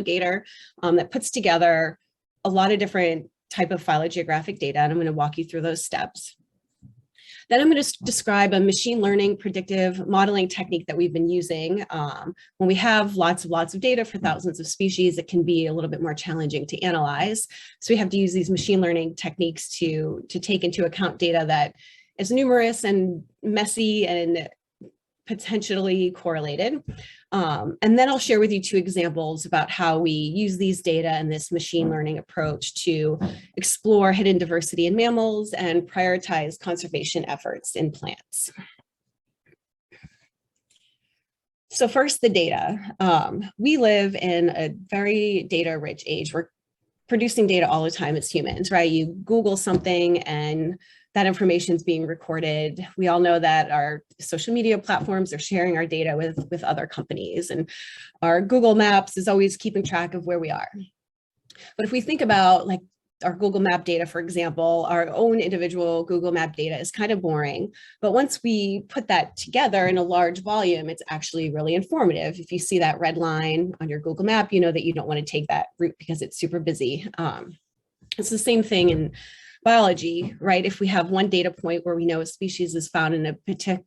aggregator that puts together a lot of different type of phylogeographic data, and I'm going to walk you through those steps. Then I'm going to describe a machine learning predictive modeling technique that we've been using. When we have lots of data for thousands of species, it can be a little bit more challenging to analyze. So we have to use these machine learning techniques to take into account data that is numerous and messy and potentially correlated. And then I'll share with you 2 examples about how we use these data and this machine learning approach to explore hidden diversity in mammals and prioritize conservation efforts in plants. So first, the data. We live in a very data-rich age. We're producing data all the time as humans, right? You Google something and that information is being recorded. We all know that our social media platforms are sharing our data with other companies, and our Google Maps is always keeping track of where we are. But if we think about like our Google Map data, for example, our own individual Google Map data is kind of boring. But once we put that together in a large volume, it's actually really informative. If you see that red line on your Google Map, you know that you don't want to take that route because it's super busy. It's the same thing in biology, right? If we have one data point where we know a species is found in a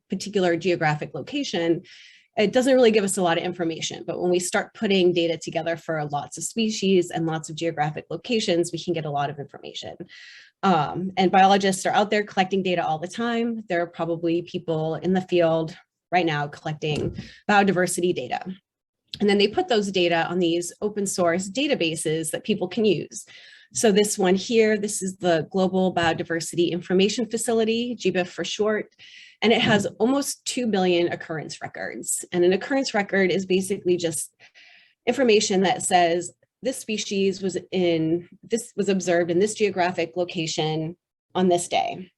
particular geographic location, it doesn't really give us a lot of information. But when we start putting data together for lots of species and lots of geographic locations, we can get a lot of information. And biologists are out there collecting data all the time. There are probably people in the field right now collecting biodiversity data. And then they put those data on these open source databases that people can use. So this one here, this is the Global Biodiversity Information Facility, GBIF for short, and it has almost 2 billion occurrence records. And an occurrence record is basically just information that says this species was observed in this geographic location on this day.